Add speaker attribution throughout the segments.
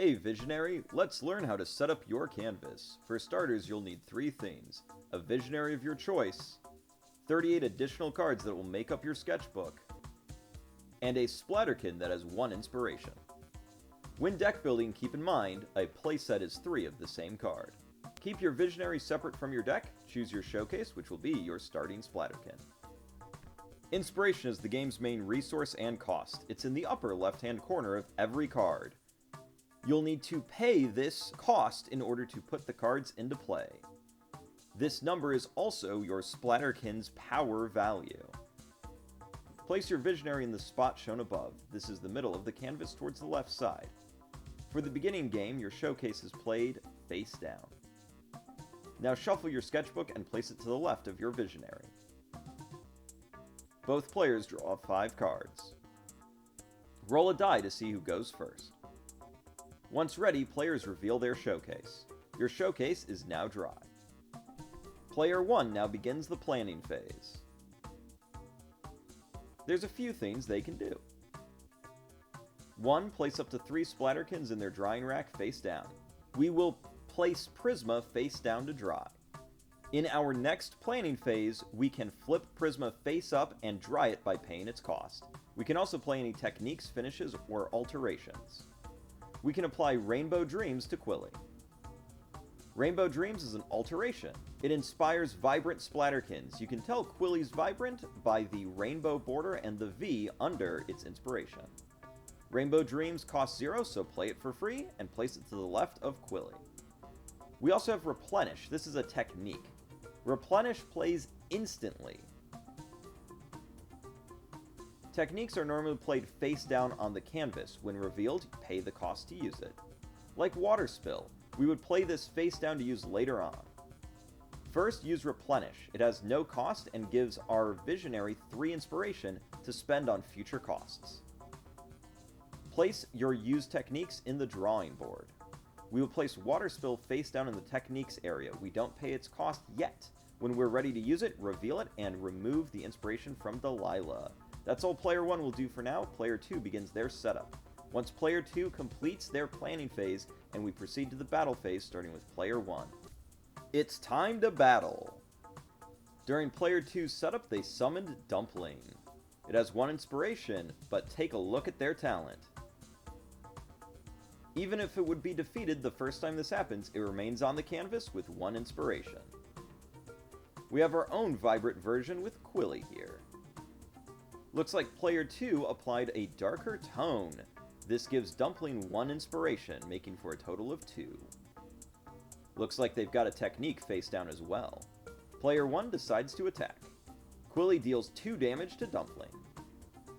Speaker 1: Hey Visionary, let's learn how to set up your canvas. For starters, you'll need three things: a Visionary of your choice, 38 additional cards that will make up your sketchbook, and a Splatterkin that has 1 inspiration. When deck building, keep in mind, a playset is 3 of the same card. Keep your Visionary separate from your deck, choose your showcase, which will be your starting Splatterkin. Inspiration is the game's main resource and cost. It's in the upper left-hand corner of every card. You'll need to pay this cost in order to put the cards into play. This number is also your Splatterkin's power value. Place your Visionary in the spot shown above. This is the middle of the canvas towards the left side. For the beginning game, your showcase is played face down. Now shuffle your sketchbook and place it to the left of your Visionary. Both players draw 5 cards. Roll a die to see who goes first. Once ready, players reveal their showcase. Your showcase is now dry. Player 1 now begins the planning phase. There's a few things they can do. 1. Place up to 3 Splatterkins in their drying rack face down. We will place Prisma face down to dry. In our next planning phase, we can flip Prisma face up and dry it by paying its cost. We can also play any techniques, finishes, or alterations. We can apply Rainbow Dreams to Quilly. Rainbow Dreams is an alteration. It inspires vibrant Splatterkins. You can tell Quilly's vibrant by the rainbow border and the V under its inspiration. Rainbow Dreams costs 0, so play it for free and place it to the left of Quilly. We also have Replenish. This is a technique. Replenish plays instantly. Techniques are normally played face down on the canvas. When revealed, you pay the cost to use it. Like Water Spill, we would play this face down to use later on. First, use Replenish. It has no cost and gives our Visionary 3 inspiration to spend on future costs. Place your used techniques in the drawing board. We will place Water Spill face down in the techniques area. We don't pay its cost yet. When we're ready to use it, reveal it and remove the inspiration from Delilah. That's all Player 1 will do for now. Player 2 begins their setup. Once Player 2 completes their planning phase, and we proceed to the battle phase starting with Player 1. It's time to battle! During Player 2's setup, they summoned Dumpling. It has 1 inspiration, but take a look at their talent. Even if it would be defeated the first time this happens, it remains on the canvas with 1 inspiration. We have our own vibrant version with Quilly here. Looks like Player 2 applied a darker tone. This gives Dumpling 1 inspiration, making for a total of 2. Looks like they've got a technique face down as well. Player 1 decides to attack. Quilly deals 2 damage to Dumpling.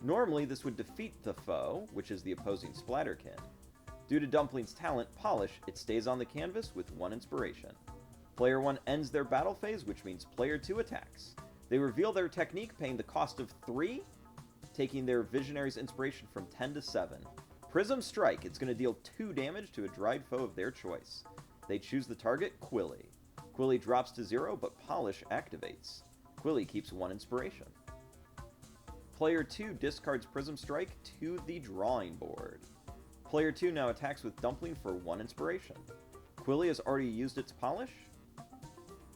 Speaker 1: Normally this would defeat the foe, which is the opposing Splatterkin. Due to Dumpling's talent, Polish, it stays on the canvas with 1 inspiration. Player 1 ends their battle phase, which means Player 2 attacks. They reveal their technique, paying the cost of 3, taking their Visionary's inspiration from 10 to 7. Prism Strike, it's going to deal 2 damage to a dried foe of their choice. They choose the target, Quilly. Quilly drops to 0, but Polish activates. Quilly keeps 1 inspiration. Player 2 discards Prism Strike to the drawing board. Player 2 now attacks with Dumpling for 1 inspiration. Quilly has already used its Polish.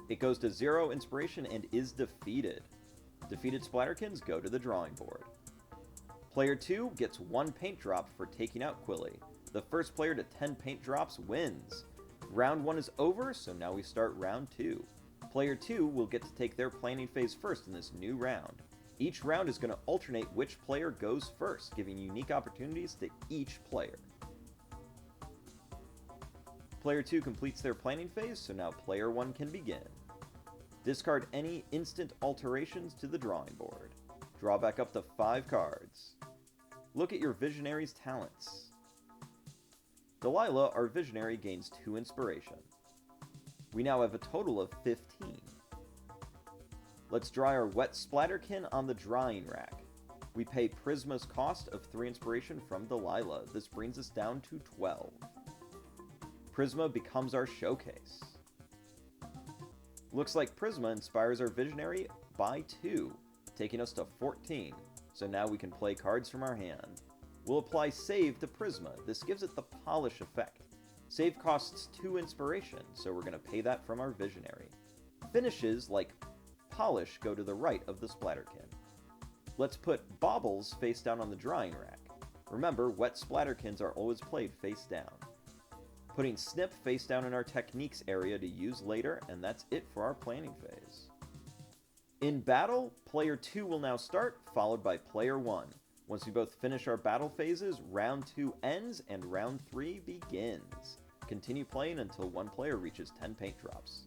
Speaker 1: It goes to 0 inspiration and is defeated. Defeated Splatterkins go to the drawing board. Player 2 gets 1 paint drop for taking out Quilly. The first player to 10 paint drops wins. Round 1 is over, so now we start round 2. Player 2 will get to take their planning phase first in this new round. Each round is going to alternate which player goes first, giving unique opportunities to each player. Player 2 completes their planning phase, so now Player 1 can begin. Discard any instant alterations to the drawing board. Draw back up to 5 cards. Look at your Visionary's talents. Delilah, our Visionary, gains 2 inspiration. We now have a total of 15. Let's dry our wet Splatterkin on the drying rack. We pay Prisma's cost of 3 inspiration from Delilah. This brings us down to 12. Prisma becomes our showcase. Looks like Prisma inspires our Visionary by 2, taking us to 14. So now we can play cards from our hand. We'll apply Save to Prisma. This gives it the polish effect. Save costs 2 inspiration, so we're going to pay that from our Visionary. Finishes, like Polish, go to the right of the Splatterkin. Let's put Baubles face down on the drying rack. Remember, wet Splatterkins are always played face down. Putting Snip face down in our Techniques area to use later, and that's it for our planning phase. In battle, Player 2 will now start, followed by Player 1. Once we both finish our battle phases, Round 2 ends and Round 3 begins. Continue playing until one player reaches 10 paint drops.